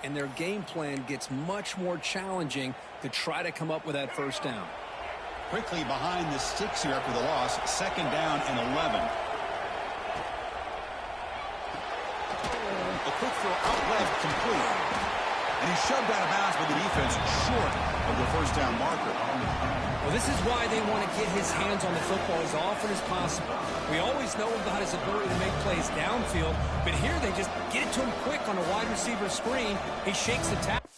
and their game plan gets much more challenging to try to come up with that first down. Quickly behind the sticks here after the loss. 2nd down and 11. The quick throw out left, complete. And he's shoved out of bounds by the defense short of the first down marker. Well, this is why they want to get his hands on the football as often as possible. We always know about his ability to make plays downfield, but here they just get it to him quick on a wide receiver screen. He shakes the tackle.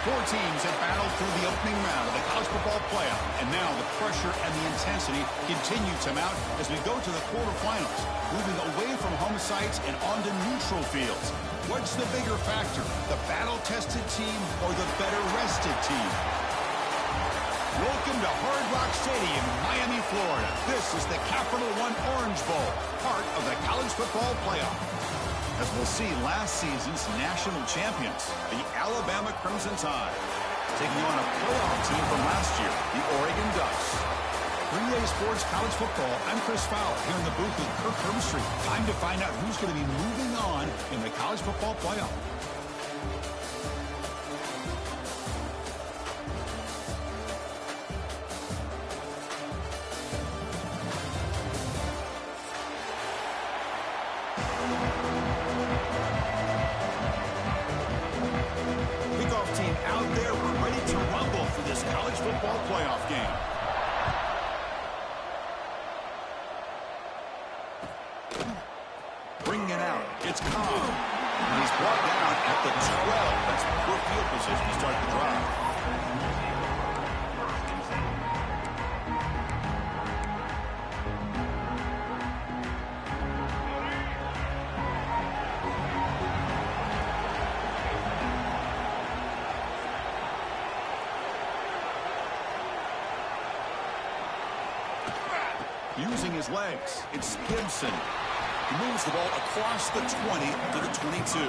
Four teams have battled through the opening round of the college football playoff, and now the pressure and the intensity continue to mount as we go to the quarterfinals, moving away from home sites and onto neutral fields. What's the bigger factor, the battle-tested team or the better-rested team? Welcome to Hard Rock Stadium, Miami, Florida. This is the Capital One Orange Bowl, part of the college football playoff. As we'll see, last season's national champions, the Alabama Crimson Tide, taking on a playoff team from last year, the Oregon Ducks. 3A Sports College Football, I'm Chris Fowler, here in the booth with Kirk Herbstreit. Time to find out who's going to be moving on in the college football playoff. Team out there, we're ready to rumble for this college football playoff game. Bringing it out, it's Cobb. And he's brought down at the 12. That's poor field position to start the drive. Using his legs, it's Gibson. He moves the ball across the 20 to the 22.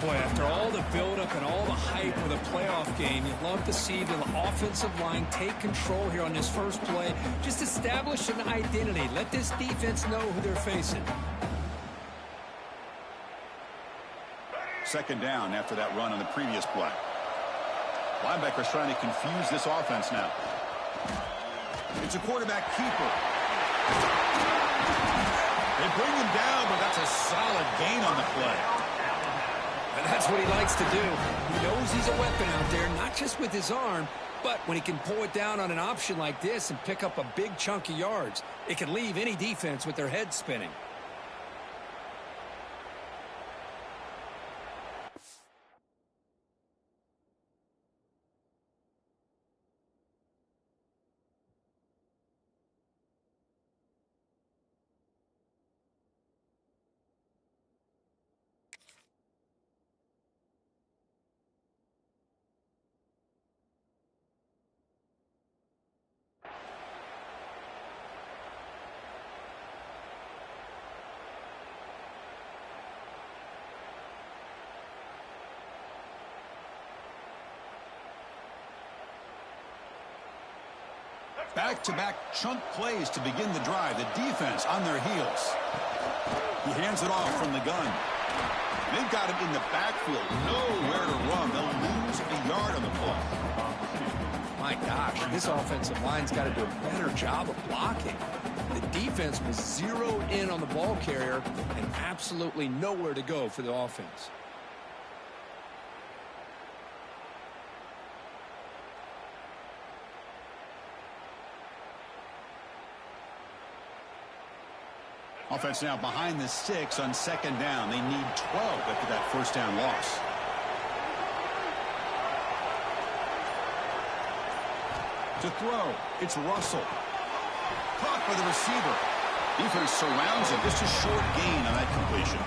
Boy, after all the buildup and all the hype of the playoff game, you'd love to see the offensive line take control here on this first play. Just establish an identity. Let this defense know who they're facing. Second down after that run on the previous play. Linebackers trying to confuse this offense now. It's a quarterback keeper. They bring him down, but that's a solid gain on the play. And that's what he likes to do. He knows he's a weapon out there, not just with his arm, but when he can pull it down on an option like this and pick up a big chunk of yards, it can leave any defense with their head spinning. Back-to-back chunk plays to begin the drive. The defense on their heels. He hands it off from the gun. They've got him in the backfield. Nowhere to run. They'll lose a yard on the play. My gosh, this offensive line's got to do a better job of blocking. The defense was zeroed in on the ball carrier and absolutely nowhere to go for the offense. Offense now behind the 6 on second down. They need 12 after that first down loss. To throw, it's Russell. Caught by the receiver. Defense surrounds him. Just a short gain on that completion.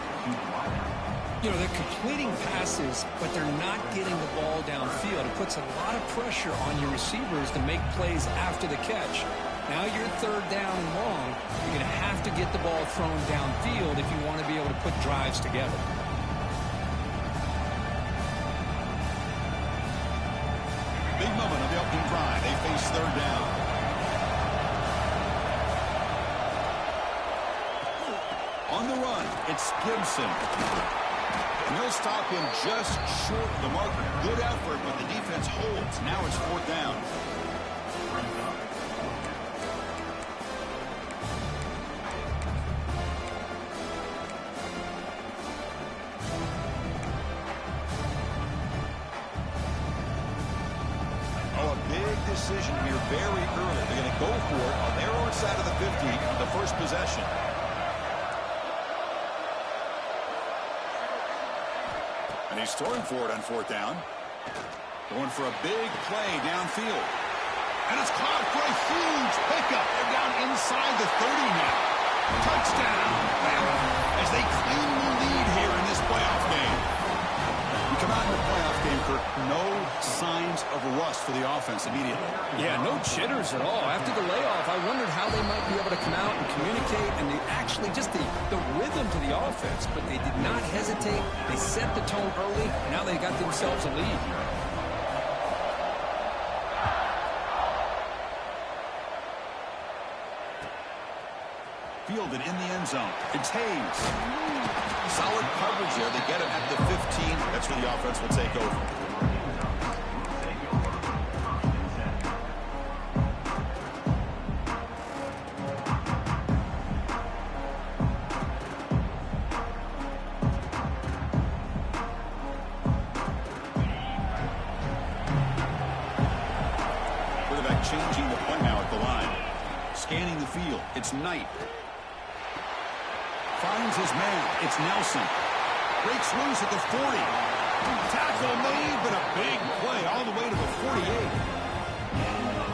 You know, they're completing passes, but they're not getting the ball downfield. It puts a lot of pressure on your receivers to make plays after the catch. Now you're third down and long. You're going to have to get the ball thrown downfield if you want to be able to put drives together. Big moment of the opening drive. They face third down. On the run, it's Gibson. And they'll stop him just short of the marker. Good effort, but the defense holds. Now it's fourth down. Decision here very early. They're going to go for it on their own side of the 50 on the first possession. And he's throwing for it on fourth down. Going for a big play downfield. And it's caught for a huge pickup. They're down inside the 30 now. Touchdown, Bama, as they claim the lead here in this playoff game. We come out in the playoff game, Kirk, no signs of rust for the offense immediately. Yeah, no jitters at all. After the layoff, I wondered how they might be able to come out and communicate and actually just the rhythm to the offense. But they did not hesitate. They set the tone early. Now they got themselves a lead. Fielded in the end zone. It's Hayes. Solid coverage there. They get him at the 15. That's where the offense will take over. Quarterback changing the play now at the line. Scanning the field. It's Knight. Finds his man. It's Nelson. Breaks loose at the 40. Tackle made, but a big play all the way to the 48.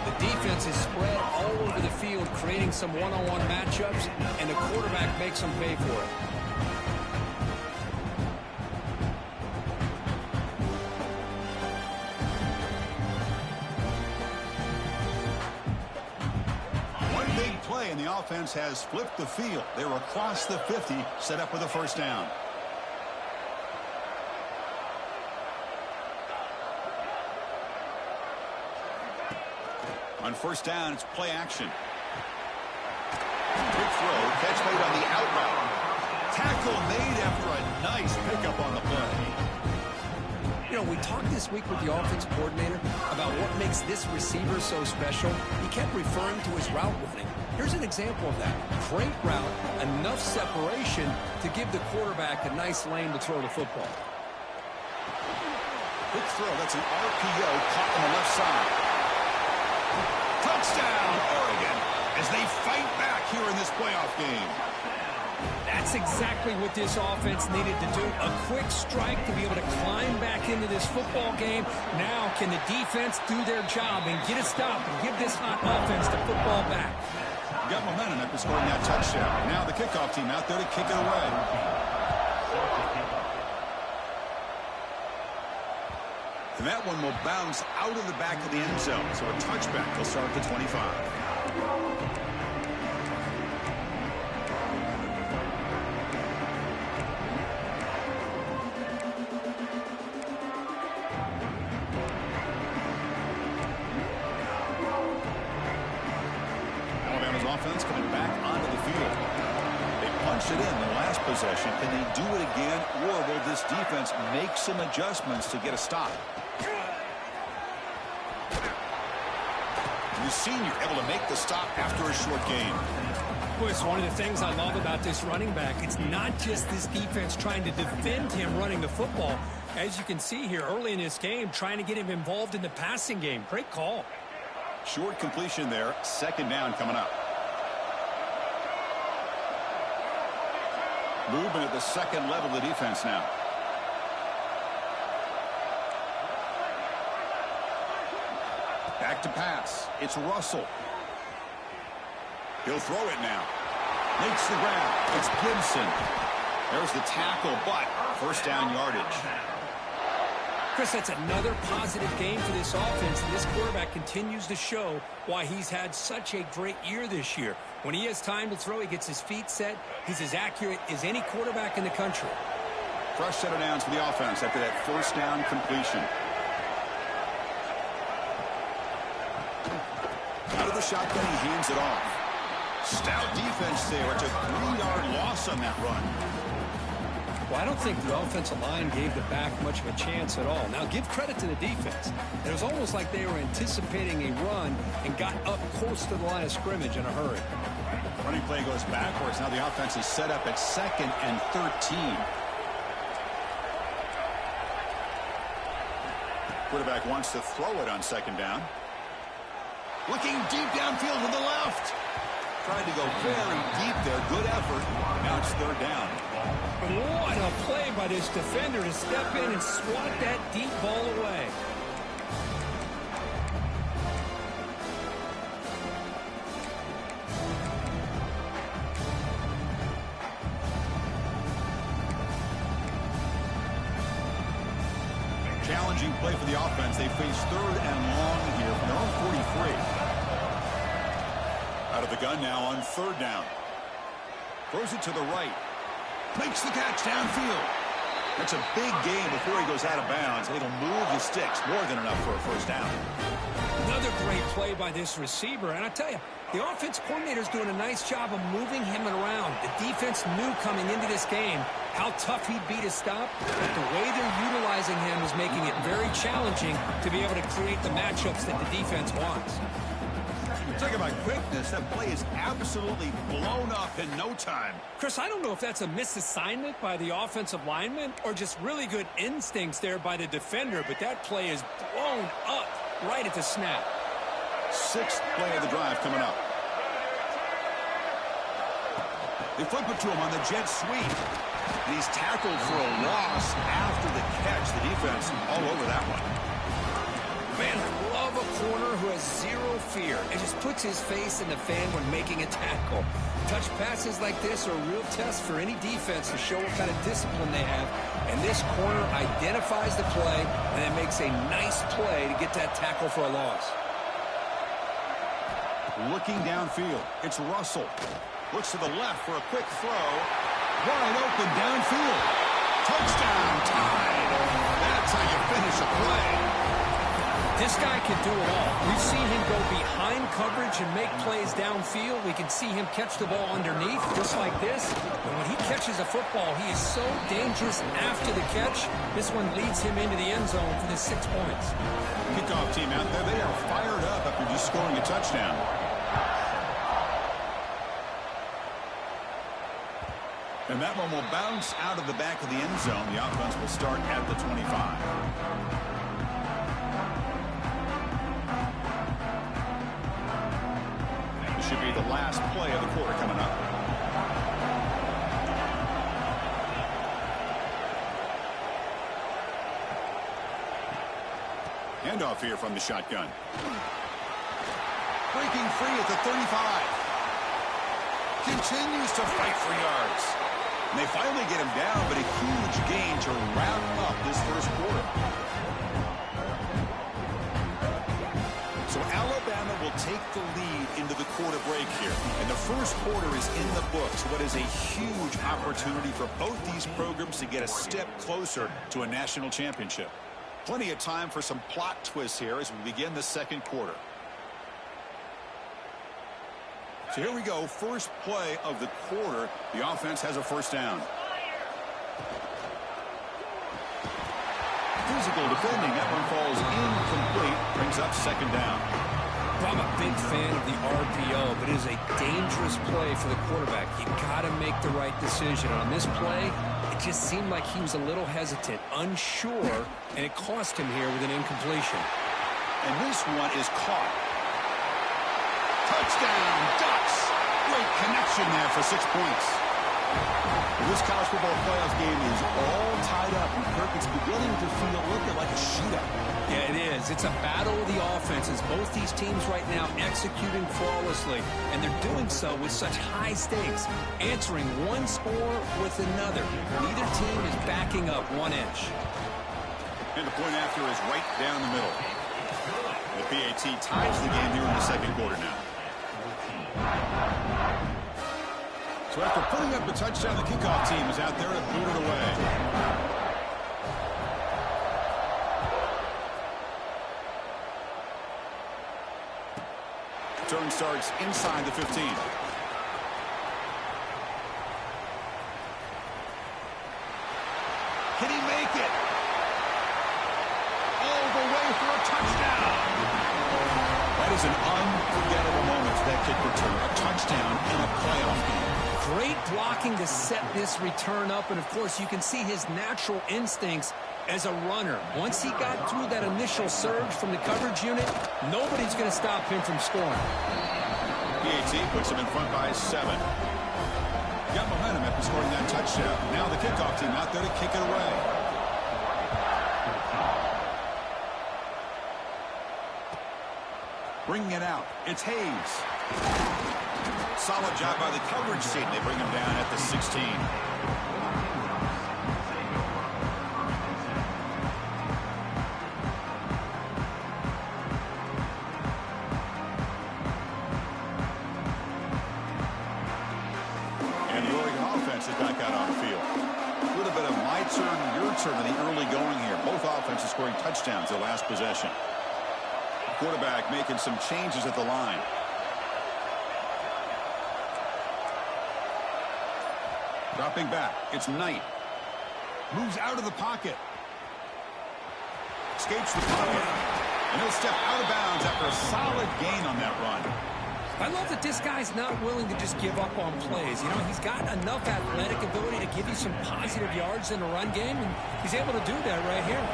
The defense is spread all over the field, creating some one-on-one matchups, and the quarterback makes them pay for it. And the offense has flipped the field. They're across the 50, set up with a first down. On first down, it's play action. Quick throw, catch made on the out route. Tackle made after a nice pickup on the play. You know, we talked this week with the offensive coordinator about what makes this receiver so special. He kept referring to his route running. Here's an example of that. Great route, enough separation to give the quarterback a nice lane to throw the football. Quick throw, that's an RPO caught on the left side. Touchdown, Oregon, as they fight back here in this playoff game. That's exactly what this offense needed to do. A quick strike to be able to climb back into this football game. Now can the defense do their job and get a stop and give this hot offense the football back? Got momentum after scoring that touchdown. Now the kickoff team out there to kick it away. And that one will bounce out of the back of the end zone. So a touchback will start at the 25. Offense coming back onto the field. They punched it in the last possession. Can they do it again, or will this defense make some adjustments to get a stop? The senior able to make the stop after a short game. Boy, it's one of the things I love about this running back. It's not just this defense trying to defend him running the football. As you can see here early in this game, trying to get him involved in the passing game. Great call. Short completion there. Second down coming up. Movement at the second level of the defense now. Back to pass. It's Russell. He'll throw it now. Makes the grab. It's Gibson. There's the tackle, but first down yardage. Chris, that's another positive game for this offense, and this quarterback continues to show why he's had such a great year this year. When he has time to throw, he gets his feet set. He's as accurate as any quarterback in the country. Fresh set of downs for the offense after that first down completion. Out of the shotgun, he hands it off. Stout defense there. It's a 3-yard loss on that run. Well, I don't think the offensive line gave the back much of a chance at all. Now, give credit to the defense. It was almost like they were anticipating a run and got up close to the line of scrimmage in a hurry. Running play goes backwards. Now the offense is set up at 2nd and 13. Quarterback wants to throw it on second down. Looking deep downfield to the left. Tried to go very deep there. Good effort. Now it's third down. What a play by this defender to step in and swat that deep ball away. Challenging play for the offense. They face third and long here from their own 43. Out of the gun now on third down. Throws it to the right. Makes the catch downfield. That's a big gain before he goes out of bounds. It'll move the sticks. More than enough for a first down. Another great play by this receiver. And I tell you, the offense coordinator's doing a nice job of moving him around. The defense knew coming into this game how tough he'd be to stop. But the way they're utilizing him is making it very challenging to be able to create the matchups that the defense wants. Talk about quickness. That play is absolutely blown up in no time. Chris, I don't know if that's a misassignment by the offensive lineman or just really good instincts there by the defender, but that play is blown up right at the snap. Sixth play of the drive coming up. They flip it to him on the jet sweep. And he's tackled for a loss after the catch. The defense all over that one. Man, I love a corner who has zero fear and just puts his face in the fan when making a tackle. Touch passes like this are a real test for any defense to show what kind of discipline they have. And this corner identifies the play and then makes a nice play to get that tackle for a loss. Looking downfield, it's Russell. Looks to the left for a quick throw. Wide open downfield. Touchdown, tied. That's how you finish a play. This guy can do it all. We've seen him go behind coverage and make plays downfield. We can see him catch the ball underneath, just like this. And when he catches a football, he is so dangerous after the catch. This one leads him into the end zone for the 6 points. Kickoff team out there, they are fired up after just scoring a touchdown. And that one will bounce out of the back of the end zone. The offense will start at the 25. Should be the last play of the quarter coming up. Handoff here from the shotgun. Breaking free at the 35. Continues to fight for yards. And they finally get him down, but a huge gain to wrap up this first quarter. So Alabama will take the lead into the quarter break here. And the first quarter is in the books. What is a huge opportunity for both these programs to get a step closer to a national championship. Plenty of time for some plot twists here as we begin the second quarter. So here we go. First play of the quarter. The offense has a first down. Physical defending. That one falls incomplete. Brings up second down. I'm a big fan of the RPO, but it is a dangerous play for the quarterback. You got to make the right decision. On this play, it just seemed like he was a little hesitant, unsure, and it cost him here with an incompletion. And this one is caught. Touchdown, Ducks! Great connection there for 6 points. This college football playoff game is all tied up, and Kirk, it's beginning to feel a little bit like a shootout. Yeah, it is. It's a battle of the offenses. Both these teams right now executing flawlessly, and they're doing so with such high stakes, answering one score with another. Neither team is backing up 1 inch. And the point after is right down the middle. The PAT ties the game here in the second quarter now. So after putting up a touchdown, the kickoff team is out there to boot it away. Turn starts inside the 15. Can he make it? All the way for a touchdown. That is an unforgettable moment for that kick return. A touchdown in a playoff game. Great blocking to set this return up, and of course you can see his natural instincts as a runner. Once he got through that initial surge from the coverage unit, nobody's going to stop him from scoring. PAT puts him in front by 7. Got momentum after scoring that touchdown. Now the kickoff team out there to kick it away. Bringing it out, it's Hayes. Solid job by the coverage team. They bring him down at the 16. And the Oregon offense is back out on the field. A little bit of my turn, your turn in the early going here. Both offenses scoring touchdowns their last possession. Quarterback making some changes at the line. Dropping back, it's Knight. Moves out of the pocket. Escapes the pocket. And he'll step out of bounds after a solid gain on that run. I love that this guy's not willing to just give up on plays. You know, he's got enough athletic ability to give you some positive yards in the run game, and he's able to do that right here.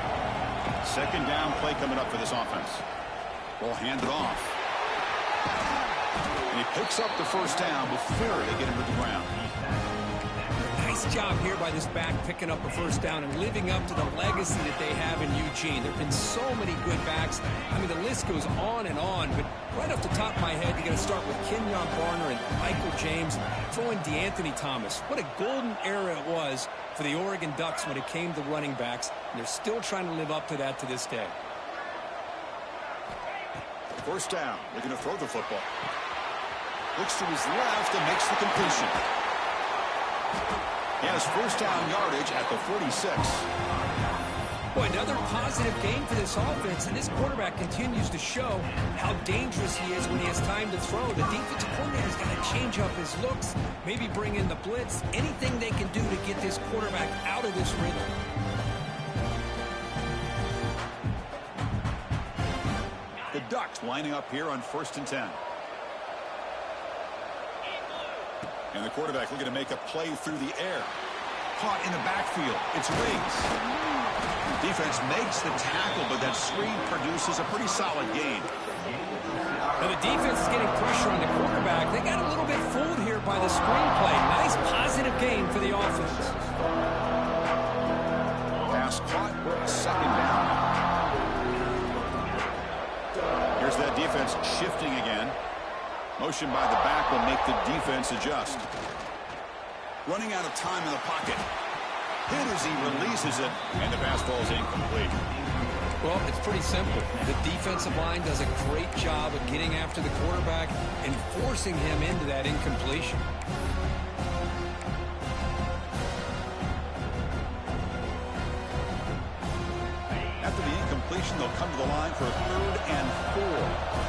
Second down play coming up for this offense. Ball handed off. And he picks up the first down before they get him to the ground. Nice job here by this back picking up a first down and living up to the legacy that they have in Eugene. There have been so many good backs. I mean, the list goes on and on, but right off the top of my head, you're going to start with Kenyon Barner and Michael James, throw in DeAnthony Thomas. What a golden era it was for the Oregon Ducks when it came to running backs, and they're still trying to live up to that to this day. First down, looking to throw the football. Looks to his left and makes the completion. He has first down yardage at the 46. Well, another positive game for this offense, and this quarterback continues to show how dangerous he is when he has time to throw. The defensive coordinator's got to change up his looks, maybe bring in the blitz, anything they can do to get this quarterback out of this rhythm. The Ducks lining up here on 1st and 10. And the quarterback looking to make a play through the air. Caught in the backfield. It's Riggs. Defense makes the tackle, but that screen produces a pretty solid gain. Now the defense is getting pressure on the quarterback. They got a little bit fooled here by the screenplay. Nice positive gain for the offense. Pass caught. 2nd down. Here's that defense shifting again. Motion by the back will make the defense adjust. Running out of time in the pocket. Hit as he releases it, and the pass falls incomplete. Well, it's pretty simple. The defensive line does a great job of getting after the quarterback and forcing him into that incompletion. After the incompletion, they'll come to the line for a 3rd and 4.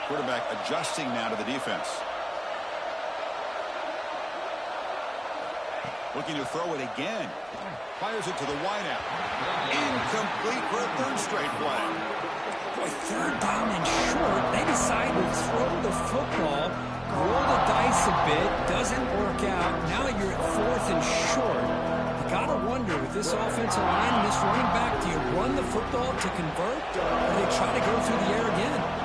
Quarterback adjusting now to the defense. Looking to throw it again. Fires it to the wideout. Incomplete for a 3rd straight play. Boy, 3rd down and short. They decide to throw the football, roll the dice a bit, doesn't work out. Now you're at 4th and short. You got to wonder, with this offensive line and this running back, do you run the football to convert, or do they try to go through the air again?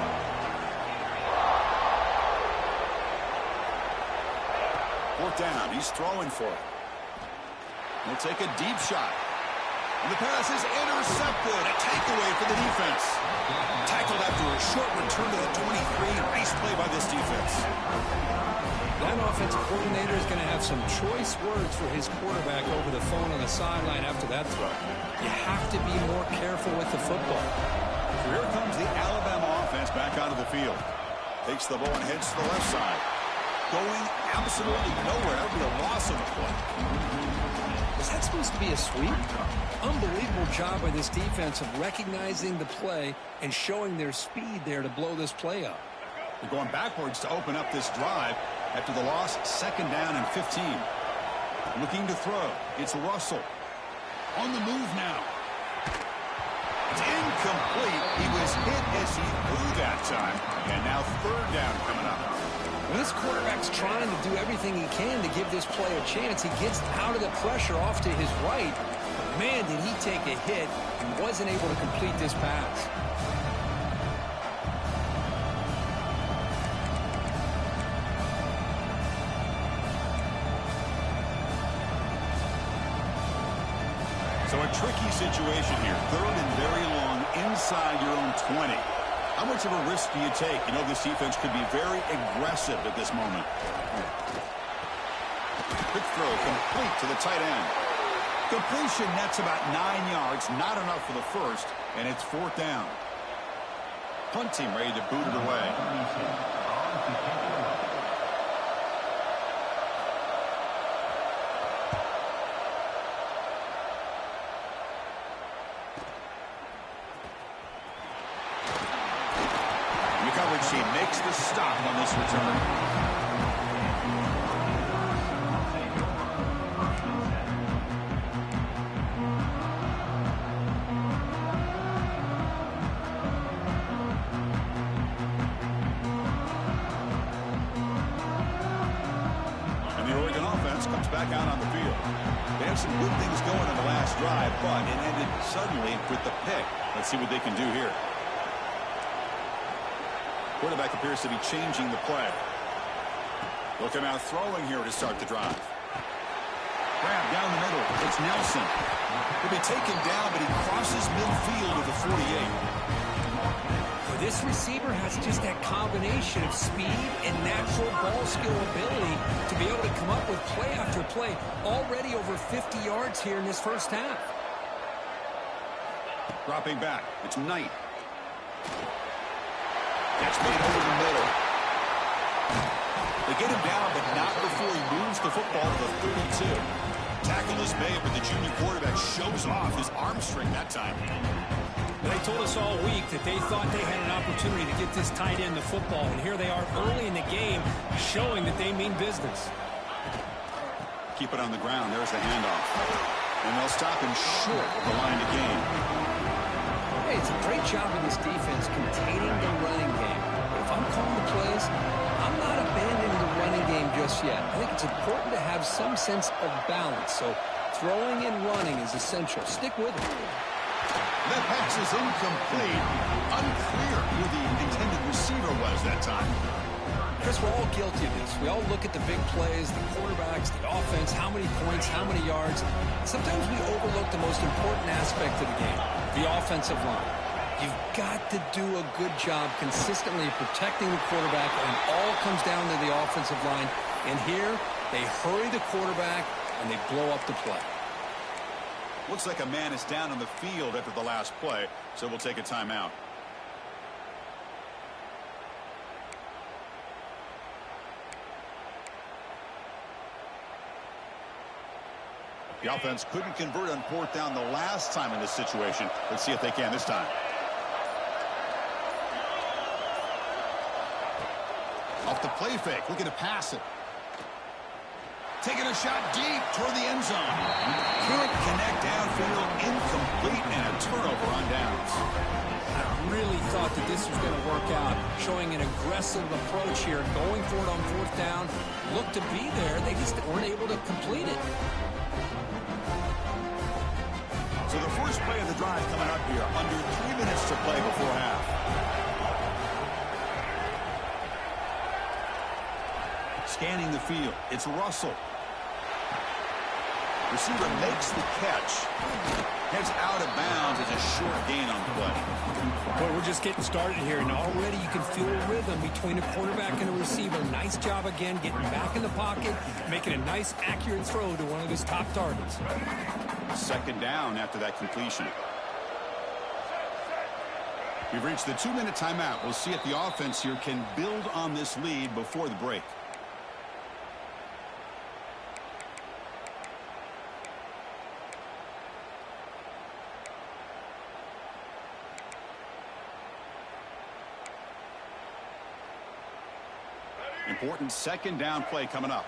4th down. He's throwing for it. He'll take a deep shot. And the pass is intercepted. A takeaway for the defense. Tackled after a short return to the 23. Nice play by this defense. That offensive coordinator is going to have some choice words for his quarterback over the phone on the sideline after that throw. You have to be more careful with the football. So here comes the Alabama offense back onto the field. Takes the ball and heads to the left side. Going absolutely nowhere. That would be a loss on the play. Was that supposed to be a sweep? Unbelievable job by this defense of recognizing the play and showing their speed there to blow this play up. They're going backwards to open up this drive after the loss. 2nd down and 15. Looking to throw. It's Russell. On the move now. It's incomplete. He was hit as he threw that time. And now 3rd down coming up. When this quarterback's trying to do everything he can to give this play a chance, he gets out of the pressure off to his right. But man, did he take a hit and wasn't able to complete this pass. So a tricky situation here. 3rd and very long inside your own 20. How much of a risk do you take? You know, this defense could be very aggressive at this moment. Quick throw complete to the tight end. Completion nets about 9 yards. Not enough for the 1st, and it's 4th down. Punt team ready to boot it away. She makes the stop on this return. And the Oregon offense comes back out on the field. They have some good things going on the last drive, but it ended suddenly with the pick. Let's see what they can do here. Quarterback appears to be changing the play. They'll come out throwing here to start the drive. Grab down the middle. It's Nelson. He'll be taken down, but he crosses midfield to the 48. Well, this receiver has just that combination of speed and natural ball skill ability to be able to come up with play after play. Already over 50 yards here in this 1st half. Dropping back. It's Knight. That's made over the middle. They get get him down, but not before he moves the football to the 32. Tackle is made, but the junior quarterback shows off his arm strength that time. They told us all week that they thought they had an opportunity to get this tight end the football, and here they are early in the game showing that they mean business. Keep it on the ground. There's the handoff. And they'll stop him short of the line to gain. Hey, it's a great job of this defense containing the running game. If I'm calling the plays, I'm not abandoning the running game just yet. I think it's important to have some sense of balance. So throwing and running is essential. Stick with it. That pass is incomplete. Unclear who the intended receiver was that time. Chris, we're all guilty of this. We all look at the big plays, the quarterbacks, the offense, how many points, how many yards. Sometimes we overlook the most important aspect of the game, the offensive line. You've got to do a good job consistently protecting the quarterback, and it all comes down to the offensive line. And here, they hurry the quarterback, and they blow up the play. Looks like a man is down on the field after the last play, so we'll take a timeout. The offense couldn't convert on fourth down the last time in this situation. Let's see if they can this time. Off the play fake, looking to pass it. Taking a shot deep toward the end zone. Can't connect downfield, incomplete, and a turnover on downs. I really thought that this was going to work out, showing an aggressive approach here, going for it on fourth down. Looked to be there, they just weren't able to complete it. So the first play of the drive coming up here, under 3 minutes to play before half. Scanning the field, it's Russell. Receiver makes the catch. Heads out of bounds as a short gain on the play. Boy, we're just getting started here, and already you can feel a rhythm between a quarterback and a receiver. Nice job again, getting back in the pocket, making a nice, accurate throw to one of his top targets. Second down after that completion. We've reached the 2-minute timeout. We'll see if the offense here can build on this lead before the break. Important second down play coming up.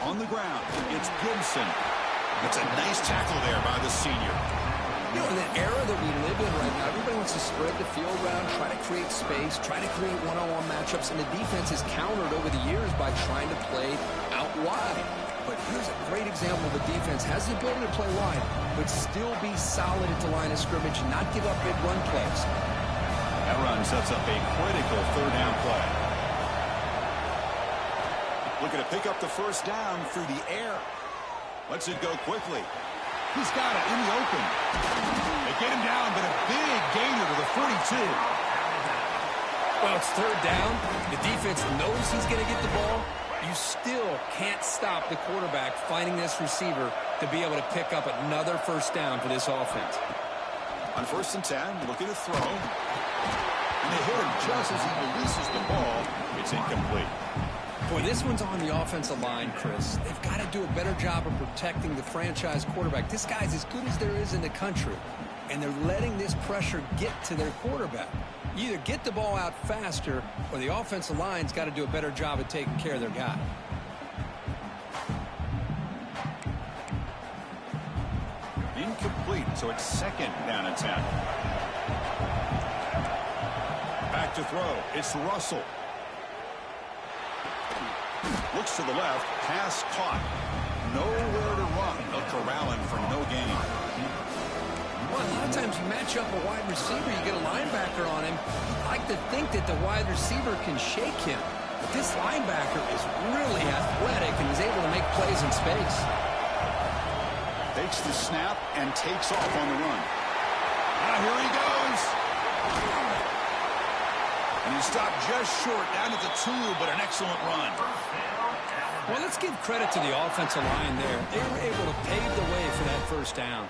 On the ground, it's Gibson. It's a nice tackle there by the senior. You know, in the era that we live in right now, everybody wants to spread the field around, try to create space, try to create one-on-one matchups, and the defense is countered over the years by trying to play out wide. But here's a great example of the defense has the ability to play wide, but still be solid at the line of scrimmage and not give up big run plays. That run sets up a critical third down play. Looking to pick up the first down through the air. Lets it go quickly. He's got it in the open. They get him down, but a big gainer to the 42. Well, it's third down. The defense knows he's going to get the ball. You still can't stop the quarterback finding this receiver to be able to pick up another first down for this offense. On 1st and 10, looking to throw. And they hit him just as he releases the ball. It's incomplete. Boy, this one's on the offensive line, Chris. They've got to do a better job of protecting the franchise quarterback. This guy's as good as there is in the country, and they're letting this pressure get to their quarterback. You either get the ball out faster, or the offensive line's got to do a better job of taking care of their guy. Incomplete, so it's second down and 10. Back to throw. It's Russell. Looks to the left. Pass caught. Nowhere to run. They'll corral him for no gain. Well, a lot of times you match up a wide receiver, you get a linebacker on him. You like to think that the wide receiver can shake him. But this linebacker is really athletic and is able to make plays in space. Takes the snap and takes off on the run. Now here he goes. And he stopped just short, down at the 2, but an excellent run. Well, let's give credit to the offensive line there. They were able to pave the way for that first down.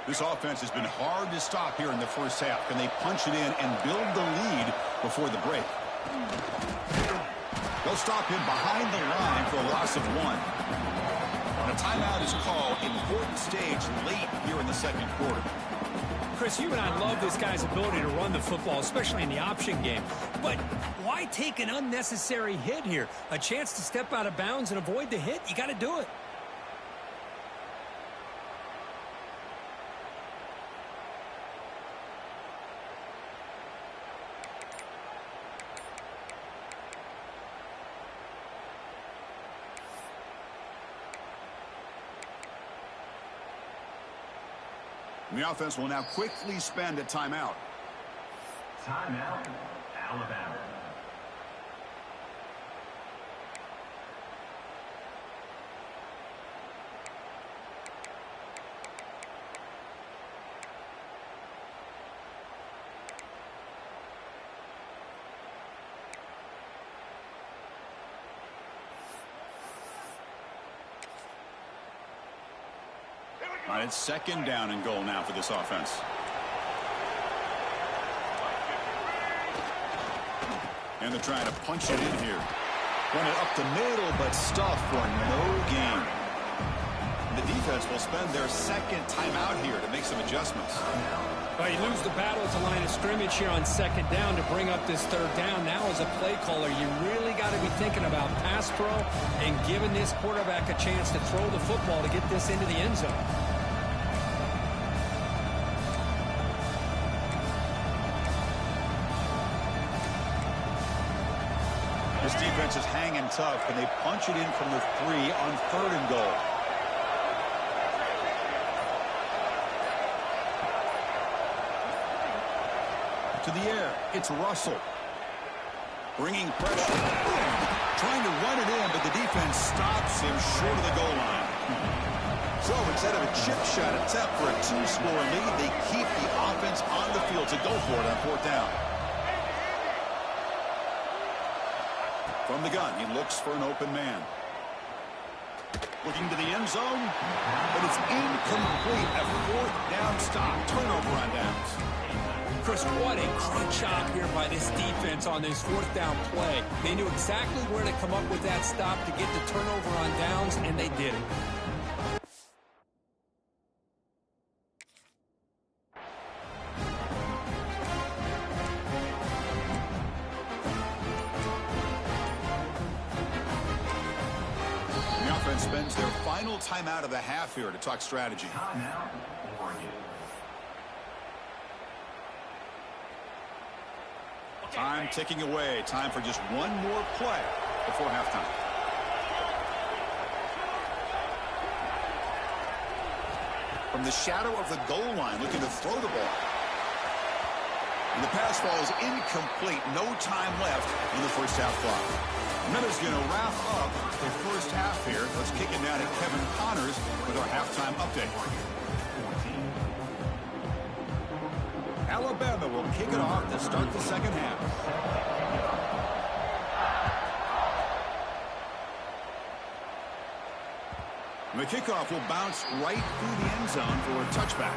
This offense has been hard to stop here in the first half. Can they punch it in and build the lead before the break? They'll stop him behind the line for a loss of 1. And a timeout is called. Important stage late here in the second quarter. Chris, you and I love this guy's ability to run the football, especially in the option game. But why take an unnecessary hit here? A chance to step out of bounds and avoid the hit? You got to do it. The offense will now quickly spend a timeout. Timeout, Alabama. All right, it's second down and goal now for this offense. And they're trying to punch it in here. Run it up the middle, but stuffed for no gain. The defense will spend their second timeout here to make some adjustments. Well, you lose the battle at the line of scrimmage here on second down to bring up this third down. Now as a play caller, you really got to be thinking about pass pro and giving this quarterback a chance to throw the football to get this into the end zone. This defense is hanging tough. Can they punch it in from the 3 on 3rd and goal? To the air, it's Russell. Bringing pressure. Trying to run it in, but the defense stops him short of the goal line. So instead of a chip shot attempt for a 2-score lead, they keep the offense on the field to go for it on 4th down. From the gun, he looks for an open man. Looking to the end zone, but it's incomplete. A 4th down stop. Turnover on downs. Chris, what a great job here by this defense on this 4th down play. They knew exactly where to come up with that stop to get the turnover on downs, and they did it. The offense spends their final timeout of the half here to talk strategy. Timeout, Oregon. Time ticking away. Time for just one more play before halftime. From the shadow of the goal line, looking to throw the ball. And the pass falls incomplete. No time left in the first half clock. And that is going to wrap up the first half here. Let's kick it down to Kevin Connors with our halftime update. Alabama will kick it off to start the second half. The kickoff will bounce right through the end zone for a touchback.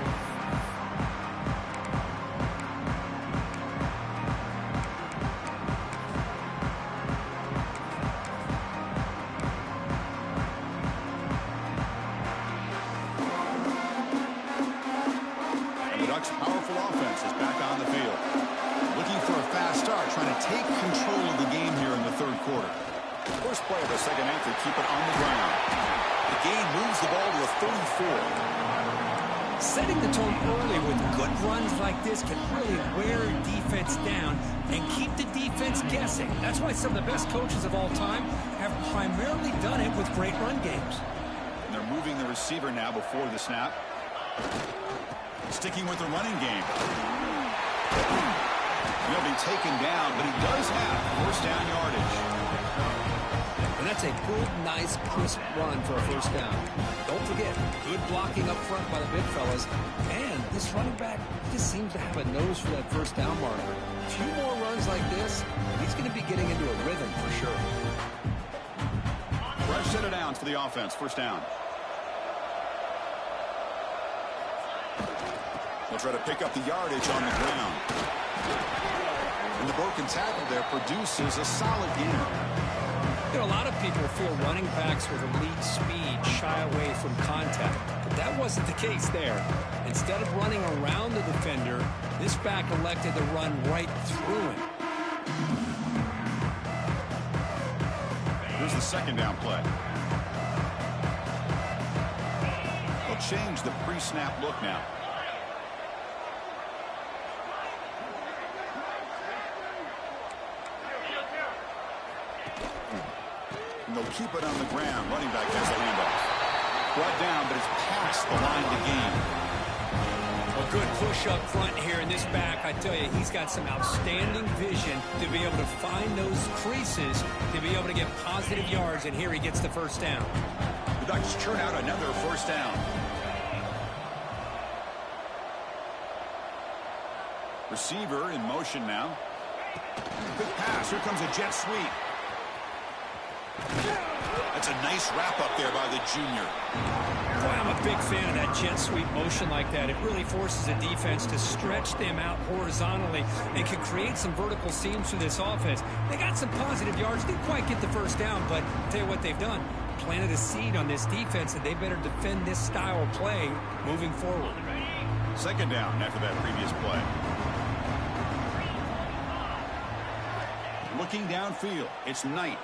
Powerful offense is back on the field. Looking for a fast start, trying to take control of the game here in the 3rd quarter. First play of the second half, they keep it on the ground. The game moves the ball to a 34. Setting the tone early with good runs like this can really wear a defense down and keep the defense guessing. That's why some of the best coaches of all time have primarily done it with great run games. And they're moving the receiver now before the snap. Sticking with the running game. He'll be taken down, but he does have first down yardage. And that's a good, nice, crisp run for a first down. Don't forget, good blocking up front by the big fellas. And this running back just seems to have a nose for that first down marker. A few more runs like this, and he's going to be getting into a rhythm for sure. Fresh set of downs for the offense. First down. They'll try to pick up the yardage on the ground. And the broken tackle there produces a solid gain. You know, a lot of people feel running backs with elite speed shy away from contact, but that wasn't the case there. Instead of running around the defender, this back elected to run right through him. Here's the second down play. They'll change the pre-snap look now. And they'll keep it on the ground. Running back has the handoff. Brought down, but it's past the line to gain. A good push up front here in this back. I tell you, he's got some outstanding vision to be able to find those creases, to be able to get positive yards, and here he gets the first down. The Ducks churn out another first down. Receiver in motion now. Quick pass. Here comes a jet sweep. That's a nice wrap up there by the junior. Boy, I'm a big fan of that jet sweep motion like that. It really forces a defense to stretch them out horizontally and can create some vertical seams for this offense. They got some positive yards. Didn't quite get the first down, but I'll tell you what they've done. Planted a seed on this defense, and they better defend this style of play moving forward. Second down after that previous play. Looking downfield, it's Knight.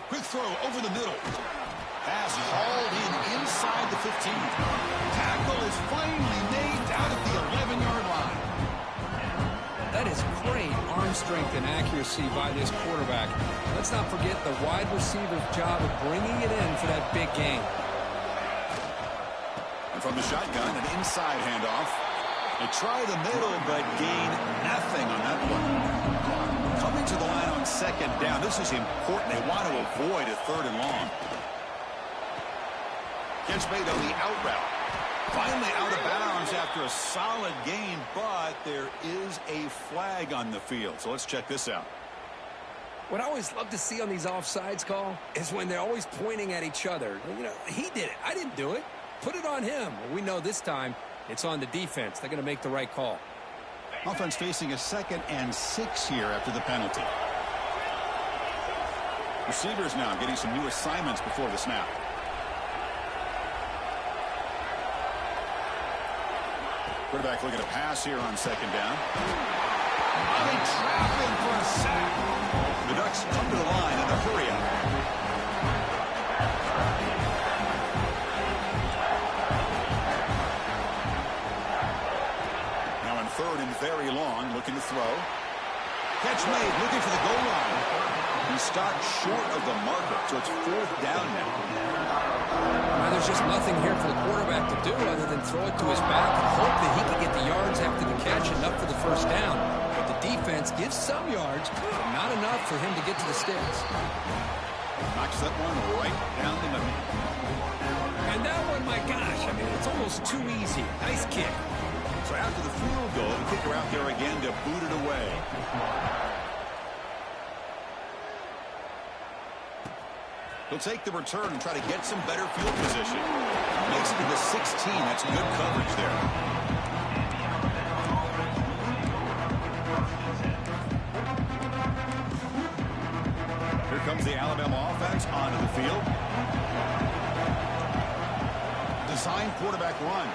Quick throw over the middle. Pass hauled in inside the 15. Tackle is finally made down at the 11-yard line. That is great arm strength and accuracy by this quarterback. Let's not forget the wide receiver's job of bringing it in for that big game. And from the shotgun, an inside handoff. They try the middle, but gain nothing on that one. Coming to the line on second down. This is important. They want to avoid a third and long. Catch made on the out route. Finally out of bounds after a solid gain, but there is a flag on the field. So let's check this out. What I always love to see on these offsides call is when they're always pointing at each other. You know, he did it. I didn't do it. Put it on him. Well, we know this time it's on the defense. They're going to make the right call. Offense facing a 2nd and 6 here after the penalty. Receivers now getting some new assignments before the snap. Quarterback looking to pass here on second down. They trap him for a sack. The Ducks come to the line in a hurry up. Now in 3rd and very long, looking to throw. Catch made, looking for the goal line. He stopped short of the marker, so it's 4th down now. Well, there's just nothing here for the quarterback to do other than throw it to his back and hope that he can get the yards after the catch, enough for the first down. But the defense gives some yards, but not enough for him to get to the sticks. Knocks that one right down the middle. And that one, my gosh, I mean, it's almost too easy. Nice kick. So after the field goal, the kicker out there again to boot it away. He'll take the return and try to get some better field position. Makes it to the 16. That's good coverage there. Here comes the Alabama offense onto the field. Design quarterback run.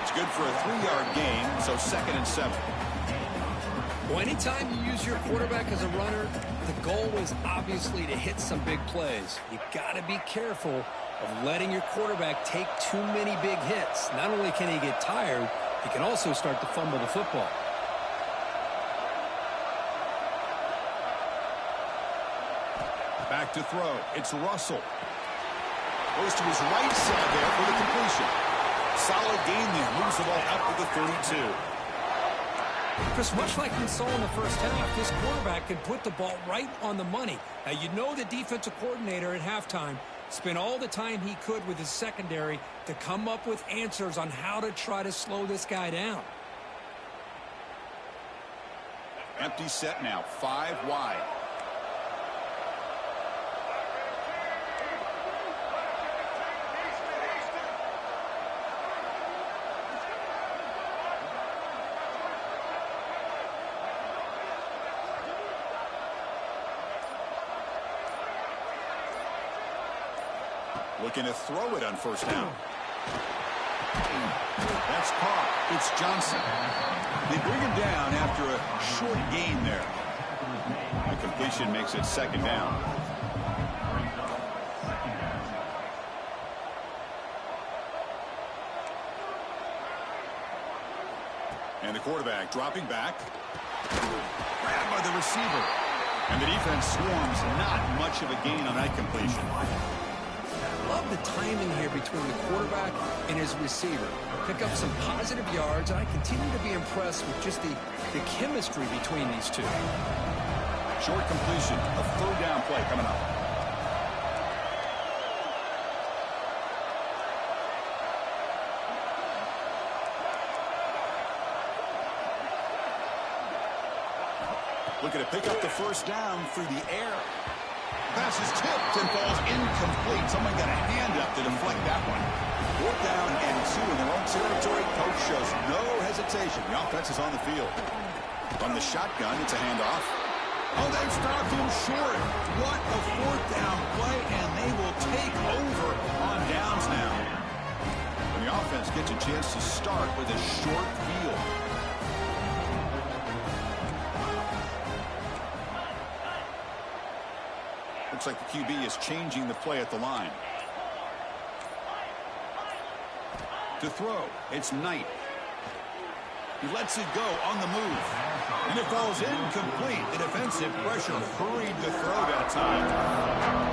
It's good for a 3-yard gain, so 2nd and 7. Well, anytime you use your quarterback as a runner, the goal is obviously to hit some big plays. You got to be careful of letting your quarterback take too many big hits. Not only can he get tired, he can also start to fumble the football. Back to throw. It's Russell. Goes to his right side there for the completion. Solid gain there. Moves the ball up to the 32. Chris, much like we saw in the first half, this quarterback can put the ball right on the money. Now, you know the defensive coordinator at halftime spent all the time he could with his secondary to come up with answers on how to try to slow this guy down. Empty set now. 5 wide. Looking to throw it on first down. That's caught. It's Johnson. They bring him down after a short gain there. The completion makes it second down. And the quarterback dropping back. Grabbed by the receiver. And the defense swarms. Not much of a gain on that completion. Love the timing here between the quarterback and his receiver. Pick up some positive yards, and I continue to be impressed with just the chemistry between these two. Short completion. A third down play coming up. Looking to pick up the first down through the air. Pass is tipped and falls incomplete. Someone got a hand up to deflect that one. 4th down and 2 in their own territory. Coach shows no hesitation. The offense is on the field. From the shotgun, it's a handoff. Oh, they've stopped him short. What a 4th down play, and they will take over on downs now. And the offense gets a chance to start with a short field. Looks like the QB is changing the play at the line. To throw, it's Knight. He lets it go on the move. And it falls incomplete. The defensive pressure hurried the throw that time.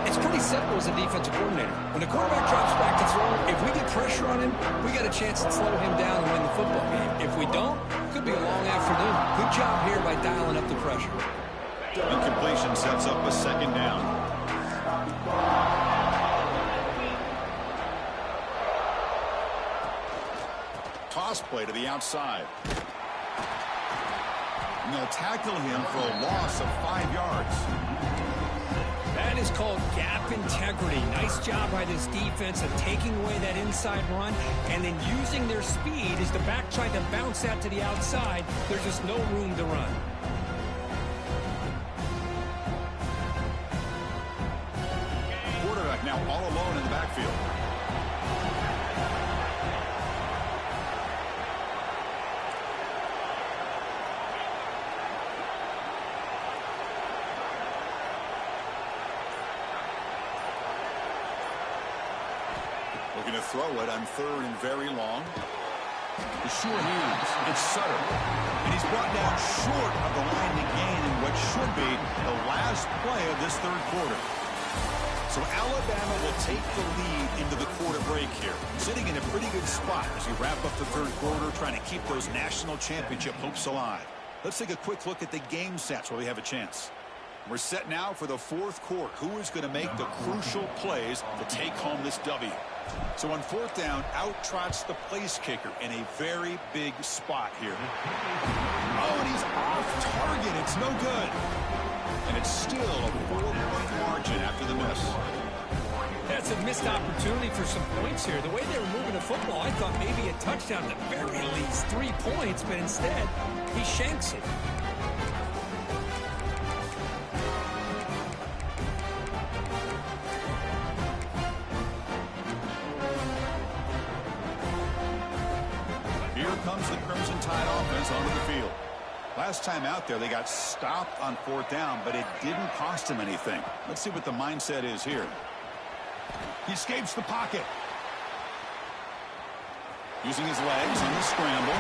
It's pretty simple as a defensive coordinator. When the quarterback drops back to throw, if we get pressure on him, we got a chance to slow him down and win the football game. If we don't, it could be a long afternoon. Good job here by dialing up the pressure. Incompletion sets up a second down. Toss play to the outside. And they'll tackle him for a loss of 5 yards. That is called gap integrity. Nice job by this defense of taking away that inside run and then using their speed as the back tried to bounce out to the outside. There's just no room to run. Quarterback now all alone in the backfield. Looking to throw it on 3rd and very long. The sure hands. It's Sutter. And he's brought down short of the line to gain in what should be the last play of this 3rd quarter. So Alabama will take the lead into the quarter break here. Sitting in a pretty good spot as we wrap up the 3rd quarter, trying to keep those national championship hopes alive. Let's take a quick look at the game sets where we have a chance. We're set now for the 4th quarter. Who is going to make the crucial plays to take home this W? So on 4th down, out trots the place kicker in a very big spot here. Oh, and he's off target. It's no good. And it's still a 4-point margin after the miss. That's a missed opportunity for some points here. The way they were moving the football, I thought maybe a touchdown at the very least, 3 points, but instead, he shanks it. Here comes the Crimson Tide offense onto the field. Last time out there, they got stopped on 4th down, but it didn't cost him anything. Let's see what the mindset is here. He escapes the pocket. Using his legs on the scramble.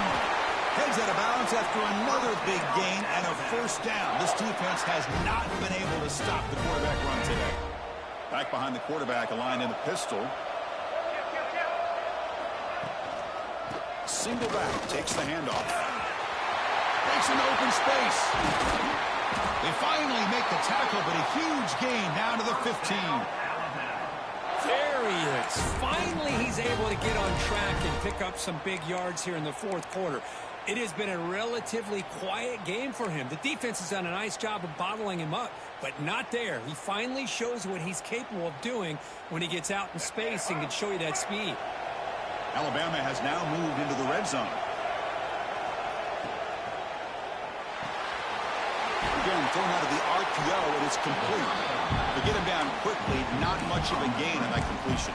Heads out of bounds after another big gain and a 1st down. This defense has not been able to stop the quarterback run today. Back behind the quarterback, aligned in the pistol. Single back, takes the handoff. Makes an open space. They finally make the tackle, but a huge gain down to the 15. There he is. Finally, he's able to get on track and pick up some big yards here in the 4th quarter. It has been a relatively quiet game for him. The defense has done a nice job of bottling him up, but not there. He finally shows what he's capable of doing when he gets out in space and can show you that speed. Alabama has now moved into the red zone. Again, thrown out of the RPO, and it's complete. They get him down quickly, not much of a gain on that completion.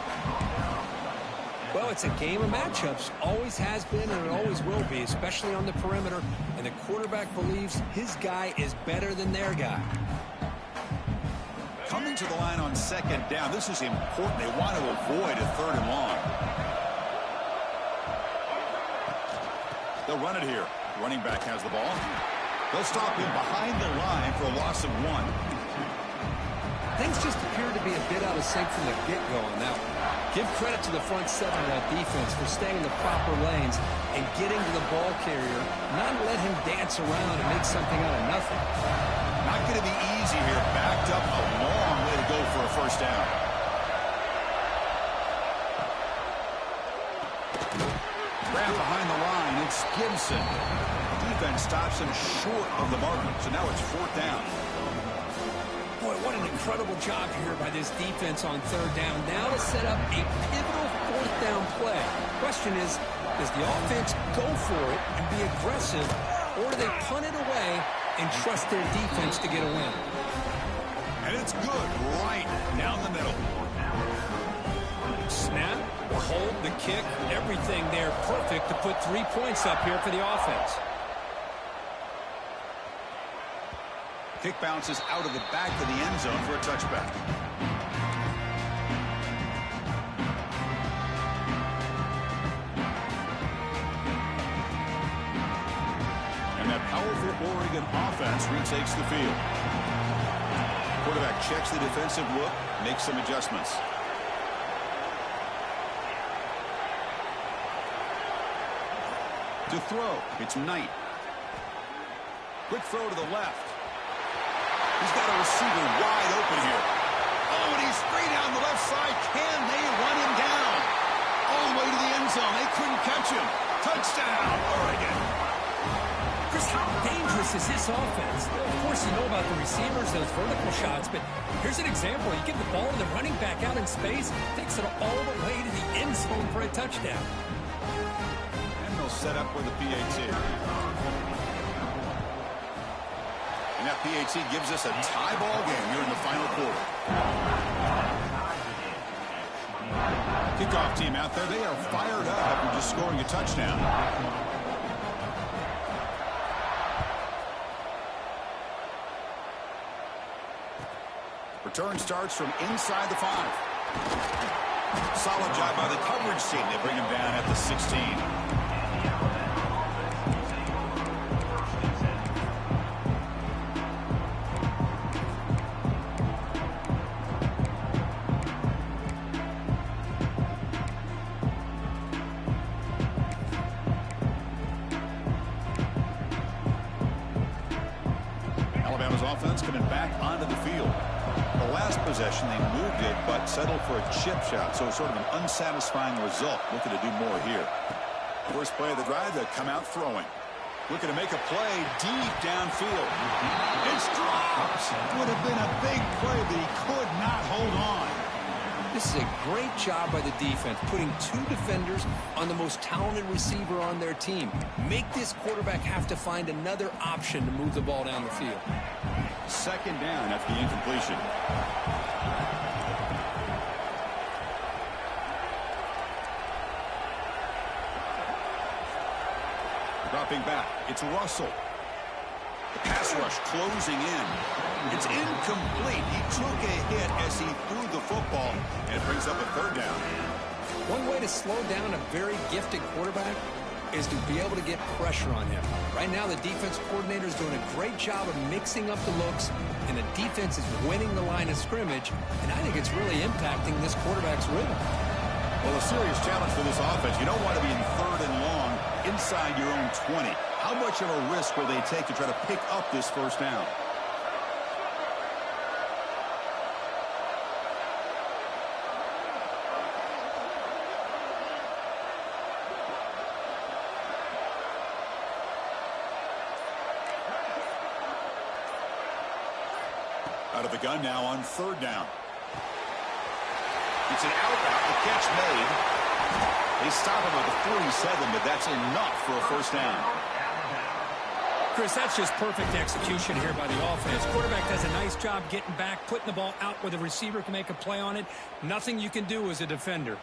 it's a game of matchups. Always has been and it always will be, especially on the perimeter. And the quarterback believes his guy is better than their guy. Coming to the line on second down. This is important. They want to avoid a 3rd and long. They'll run it here. Running back has the ball. They'll stop him behind the line for a loss of 1. Things just appear to be a bit out of sync from the get-go on that one. Give credit to the front 7 of that defense for staying in the proper lanes and getting to the ball carrier, not let him dance around and make something out of nothing. Not going to be easy here. Backed up a long way to go for a first down. Grab behind the line. It's Gibson. Defense stops him short of the marker. So now it's 4th down. Boy, what an incredible job here by this defense on 3rd down. Now to set up a pivotal 4th down play. Question is, does the offense go for it and be aggressive, or do they punt it away and trust their defense to get a win? And it's good right down the middle. Snap, the hold, the kick, everything there perfect to put 3 points up here for the offense. Kick bounces out of the back of the end zone for a touchback. And that powerful Oregon offense retakes the field. Quarterback checks the defensive look, makes some adjustments. To throw, it's Knight. Quick throw to the left. He's got a receiver wide open here. Oh, and he's straight down the left side. Can they run him down? All the way to the end zone. They couldn't catch him. Touchdown, Oregon. Chris, how dangerous is this offense? Of course, you know about the receivers, those vertical shots, but here's an example. You give the ball to the running back out in space, takes it all the way to the end zone for a touchdown. And they'll set up with a PAT. And that PAT gives us a tie ball game here in the final quarter. Kickoff team out there. They are fired up after just scoring a touchdown. Return starts from inside the 5. Solid job by the coverage team. They bring him down at the 16. Alabama's offense coming back onto the field. The last possession, they moved it, but settled for a chip shot, so sort of an unsatisfying result. Looking to do more here. First play of the drive, they come out throwing. Looking to make a play deep downfield. It's dropped. Would have been a big play, but he could not hold on. This is a great job by the defense, putting 2 defenders on the most talented receiver on their team. Make this quarterback have to find another option to move the ball down the field. Second down after the incompletion. Dropping back, it's Russell. The pass rush closing in. It's incomplete. He took a hit as he threw the football, and it brings up a 3rd down. One way to slow down a very gifted quarterback is to be able to get pressure on him. Right now, the defense coordinator is doing a great job of mixing up the looks, and the defense is winning the line of scrimmage, and I think it's really impacting this quarterback's rhythm. Well, a serious challenge for this offense. You don't want to be in 3rd and long inside your own 20. How much of a risk will they take to try to pick up this first down? Out of the gun now on 3rd down. It's an out route. The catch made. They stop him at the 47, but that's enough for a first down. Chris, that's just perfect execution here by the offense. Quarterback does a nice job getting back, putting the ball out where the receiver can make a play on it. Nothing you can do as a defender.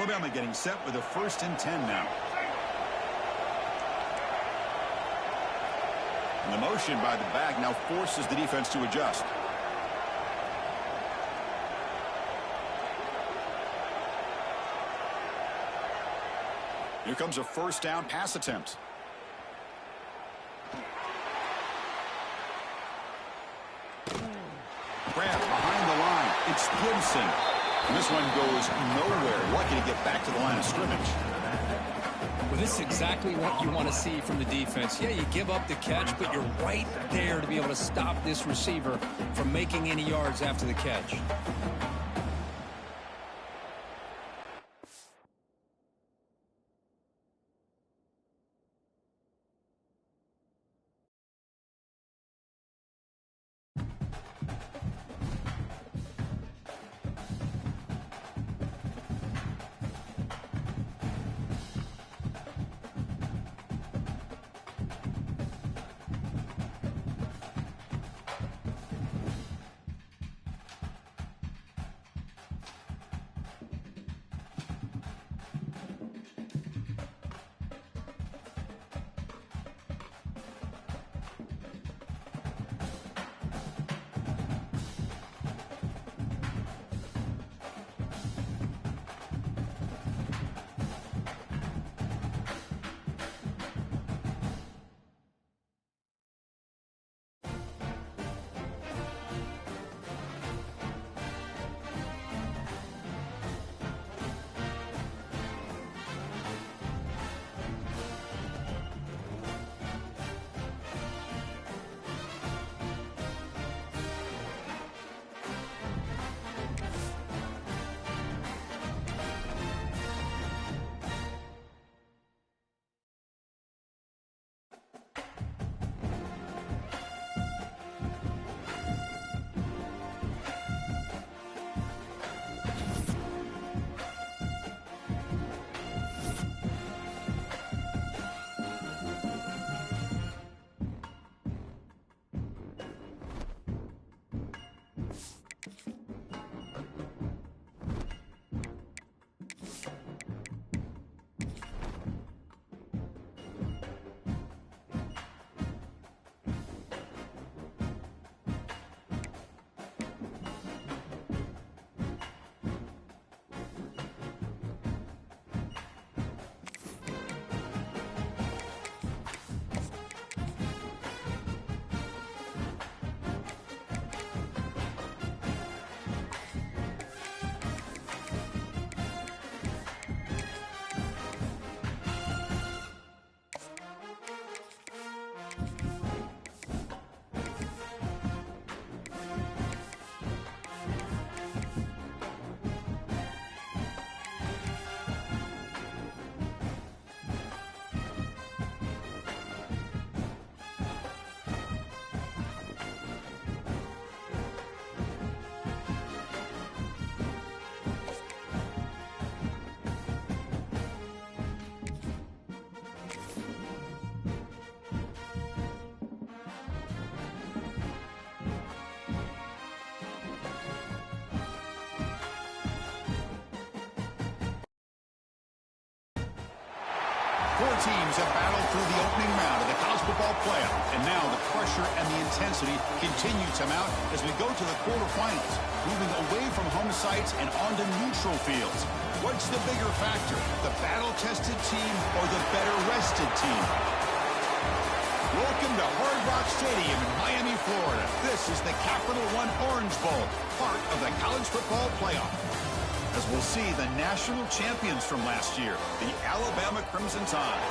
Alabama getting set with a 1st and 10 now. And the motion by the back now forces the defense to adjust. Here comes a 1st down pass attempt. Grab behind the line. It's Gibson. And this one goes nowhere. Lucky to get back to the line of scrimmage. Well, this is exactly what you want to see from the defense. Yeah, you give up the catch, but you're right there to be able to stop this receiver from making any yards after the catch. Four teams have battled through the opening round of the college football playoff, and now the pressure and the intensity continue to mount as we go to the quarterfinals, moving away from home sites and onto neutral fields. What's the bigger factor, the battle-tested team or the better-rested team? Welcome to Hard Rock Stadium in Miami, Florida. This is the Capital One Orange Bowl, part of the college football playoff. As we'll see the national champions from last year, the Alabama Crimson Tide,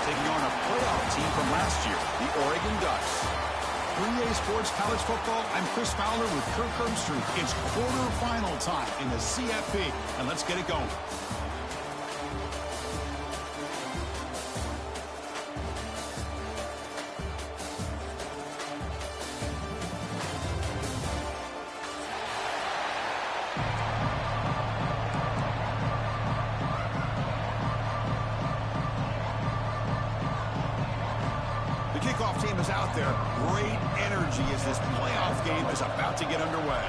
taking on a playoff team from last year, the Oregon Ducks. 3A Sports College Football, I'm Chris Fowler with Kirk Herbstreit. It's quarterfinal time in the CFP, and let's get it going. Kickoff team is out there. Great energy as this playoff game is about to get underway.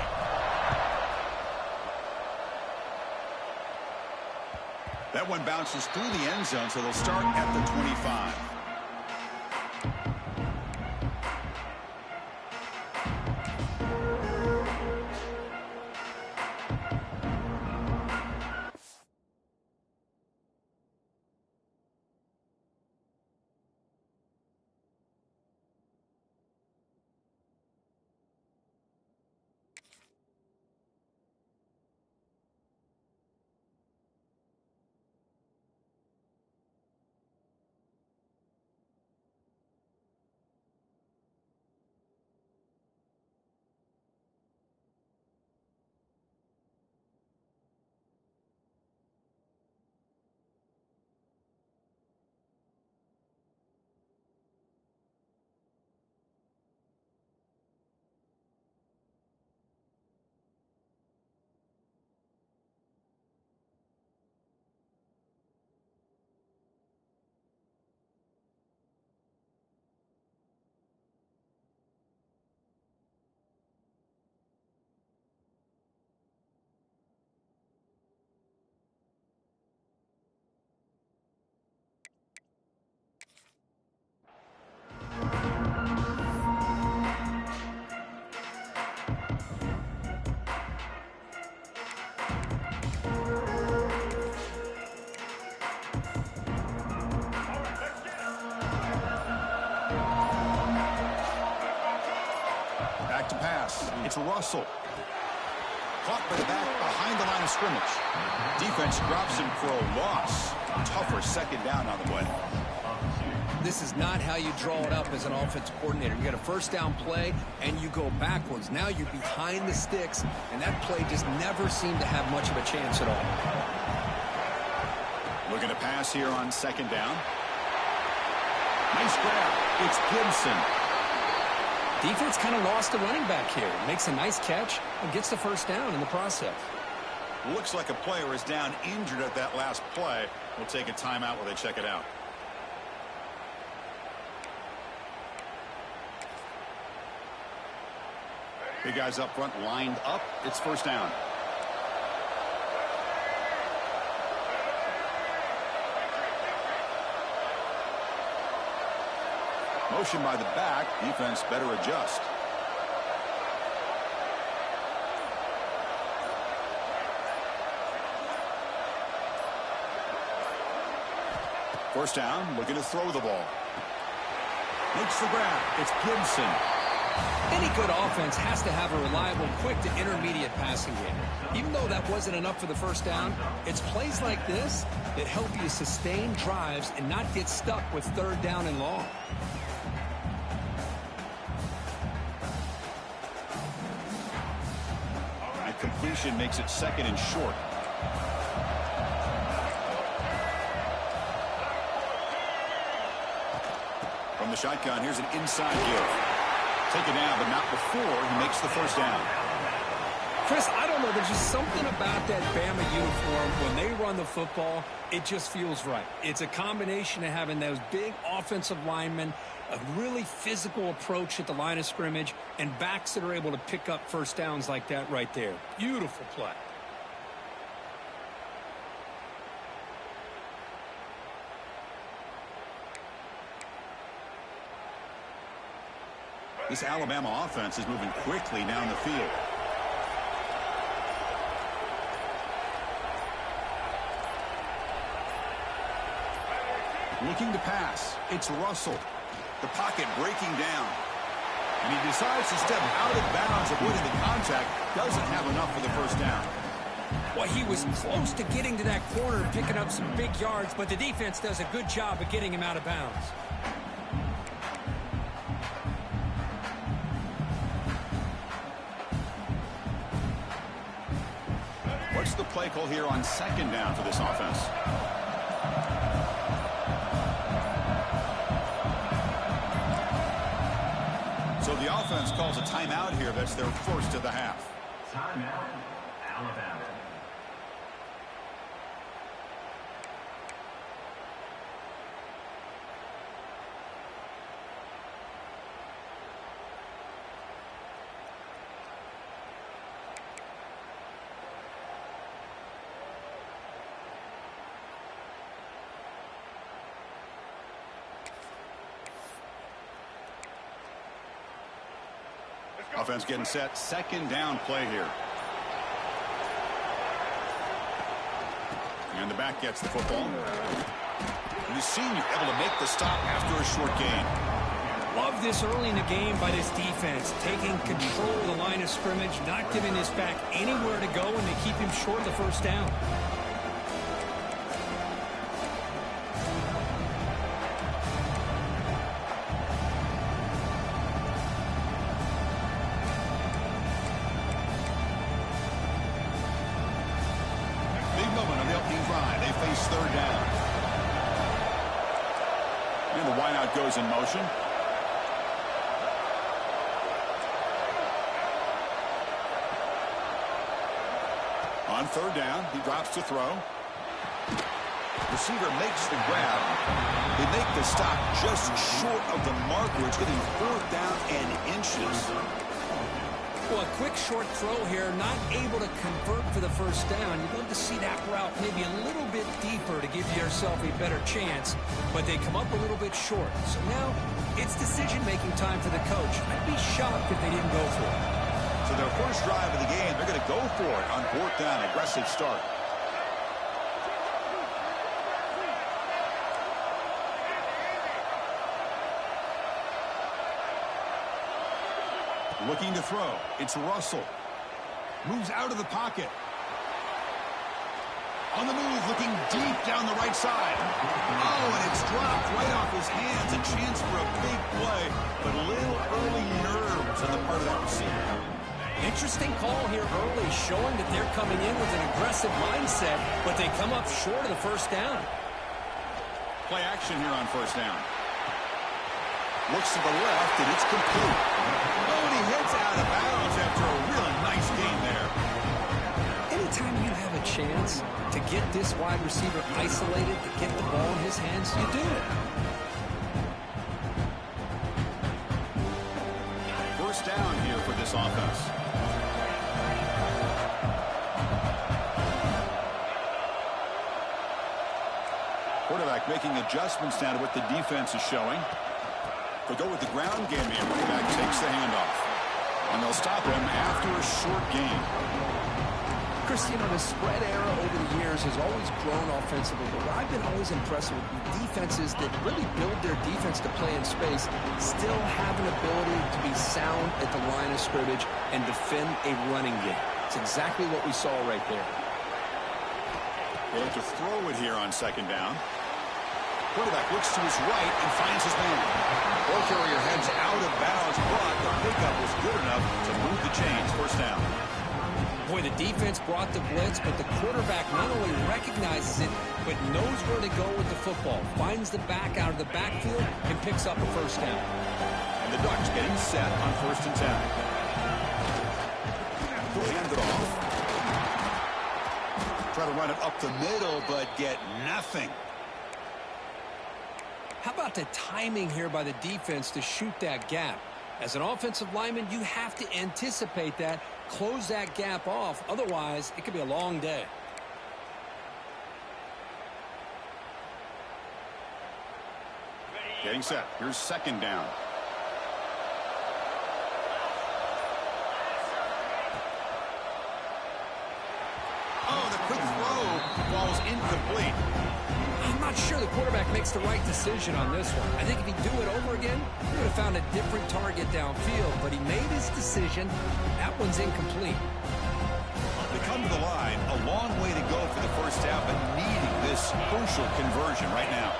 That one bounces through the end zone, so they'll start at the 25. Back to pass. It's Russell. Caught by the back behind the line of scrimmage. Defense drops him for a loss. Tougher second down on the way. This is not how you draw it up as an offensive coordinator. You got a first down play, and you go backwards. Now you're behind the sticks, and that play just never seemed to have much of a chance at all. Looking to pass here on second down. Nice grab. It's Gibson. Defense kind of lost a running back here. Makes a nice catch and gets the first down in the process. Looks like a player is down injured at that last play. We'll take a timeout while they check it out. Big guys up front lined up. It's first down. Motion by the back. Defense better adjust. First down, looking to throw the ball. Makes the grab. It's Gibson. Any good offense has to have a reliable, quick to intermediate passing game. Even though that wasn't enough for the first down, it's plays like this that help you sustain drives and not get stuck with third down and long. And completion makes it second and short. From the shotgun, here's an inside give. Take it down, but not before he makes the first down. Chris, I don't know. There's just something about that Bama uniform. When they run the football, it just feels right. It's a combination of having those big offensive linemen, a really physical approach at the line of scrimmage, and backs that are able to pick up first downs like that right there. Beautiful play. This Alabama offense is moving quickly down the field. Looking to pass. It's Russell. The pocket breaking down. And he decides to step out of bounds, avoiding the contact. Doesn't have enough for the first down. Well, he was close to getting to that corner and picking up some big yards, but the defense does a good job of getting him out of bounds. What's the play call here on second down for this offense? So the offense calls a timeout here. That's their first of the half. Timeout, Alabama. Offense getting set. Second down play here. And the back gets the football. And the senior able to make the stop after a short gain. Love this early in the game by this defense, taking control of the line of scrimmage, not giving this back anywhere to go, and they keep him short of the first down. Big moment on the opening drive. They face third down. And the wideout goes in motion. On third down, he drops to throw. Receiver makes the grab. They make the stop just short of the marker. It's getting fourth down and inches. Well, a quick short throw here, not able to convert for the first down. You'd love to see that route maybe a little bit deeper to give yourself a better chance, but they come up a little bit short. So now it's decision-making time for the coach. I'd be shocked if they didn't go for it. So their first drive of the game, they're going to go for it on fourth down. Aggressive start. Looking to throw. It's Russell. Moves out of the pocket. On the move, looking deep down the right side. Oh, and it's dropped right off his hands. A chance for a big play, but a little early nerves on the part of that receiver. Interesting call here early, showing that they're coming in with an aggressive mindset, but they come up short of the first down. Play action here on first down. Looks to the left, and it's complete. Oh, and he hits out of bounds after a really nice gain there. Anytime you have a chance to get this wide receiver isolated, to get the ball in his hands, you do it. First down here for this offense. Quarterback making adjustments now to what the defense is showing. They'll go with the ground game here. Running back takes the handoff. And they'll stop him after a short gain. Chris, you know, the spread era over the years has always grown offensively, but what I've been always impressed with defenses that really build their defense to play in space still have an ability to be sound at the line of scrimmage and defend a running game. It's exactly what we saw right there. They have to throw it here on second down. Quarterback looks to his right and finds his man. Ball carrier heads out of bounds, but the pickup was good enough to move the chains. First down. Boy, the defense brought the blitz, but the quarterback not only recognizes it, but knows where to go with the football. Finds the back out of the backfield and picks up a first down. And the Ducks getting set on 1st and 10. They'll hand it off. Try to run it up the middle, but get nothing. How about the timing here by the defense to shoot that gap? As an offensive lineman, you have to anticipate that, close that gap off. Otherwise, it could be a long day. Getting set. Here's second down. Oh, the quick throw falls incomplete. I'm not sure the quarterback makes the right decision on this one. I think if he'd do it over again, he would have found a different target downfield, but he made his decision. That one's incomplete. They come to the line, a long way to go for the first half, but needing this crucial conversion right now.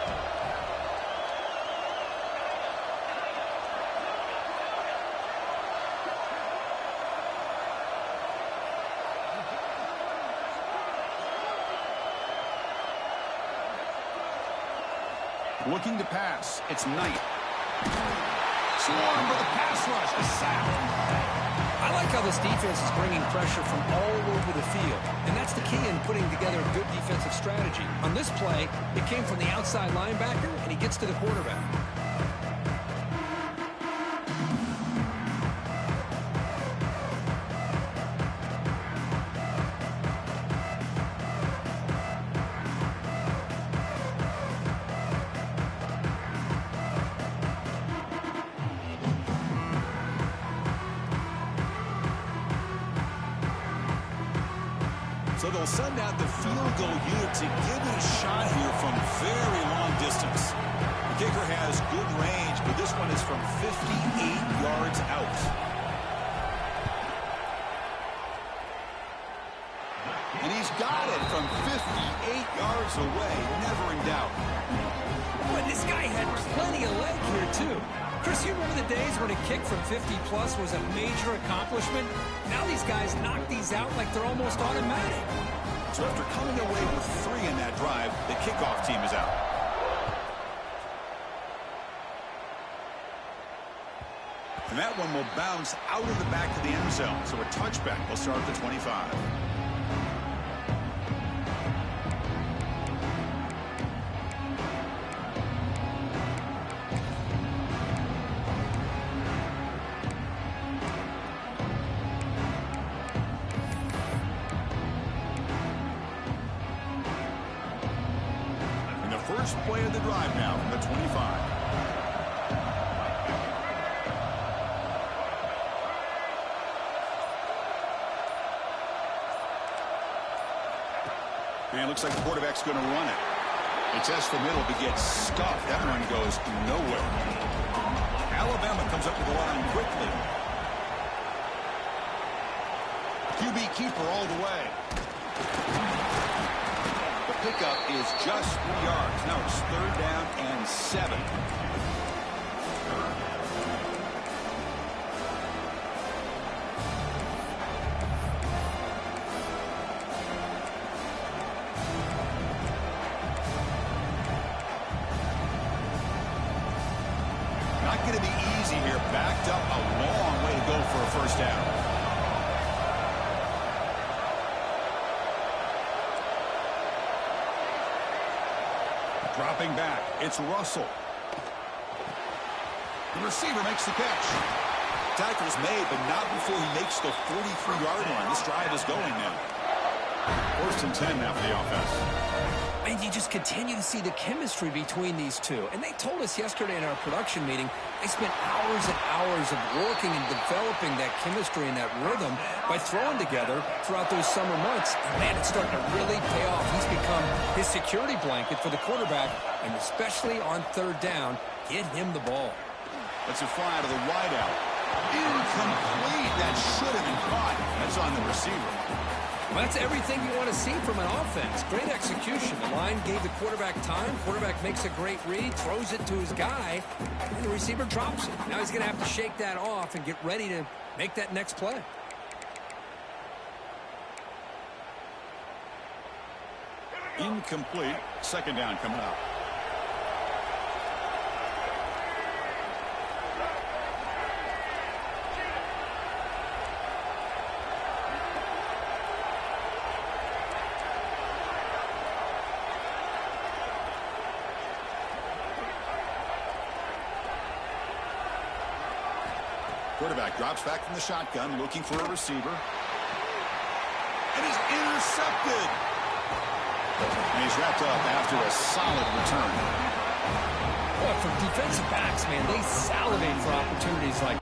Looking to pass. It's Knight. Swarm for the pass rush. A sack. I like how this defense is bringing pressure from all over the field, and that's the key in putting together a good defensive strategy. On this play, it came from the outside linebacker, and he gets to the quarterback. So they'll send out the field goal unit to give it a shot here from very long distance. The kicker has good range, but this one is from 58 yards out. And he's got it from 58 yards away. Never in doubt. Boy, this guy had plenty of leg here, too. Chris, you remember the days when a kick from 50-plus was a major accomplishment? Now these guys knock these out like they're almost automatic. So after coming away with 3 in that drive, the kickoff team is out. And that one will bounce out of the back of the end zone. So a touchback will start at the 25. First play of the drive now from the 25. And it looks like the quarterback's going to run it. It tests the middle but gets stuffed. That run goes nowhere. Alabama comes up with the line quickly. QB keeper all the way. Pickup is just 3 yards. Now it's 3rd down and 7. Not going to be easy here. Backed up a long way to go for a first down. Dropping back, it's Russell. The receiver makes the catch. Tackle's made, but not before he makes the 43-yard line. This drive is going now. 1st and 10 now for the offense. And you just continue to see the chemistry between these two. And they told us yesterday in our production meeting, they spent hours and hours of working and developing that chemistry and that rhythm by throwing together throughout those summer months. And man, it's starting to really pay off. He's become his security blanket for the quarterback, and especially on 3rd down, get him the ball. That's a fly to the wideout. Incomplete. That should have been caught. That's on the receiver. Well, that's everything you want to see from an offense. Great execution. The line gave the quarterback time. Quarterback makes a great read, throws it to his guy, and the receiver drops it. Now he's going to have to shake that off and get ready to make that next play. Incomplete. 2nd down coming up. Quarterback drops back from the shotgun, looking for a receiver. And he's intercepted. And he's wrapped up after a solid return. Well, for defensive backs, man, they salivate for opportunities like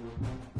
down.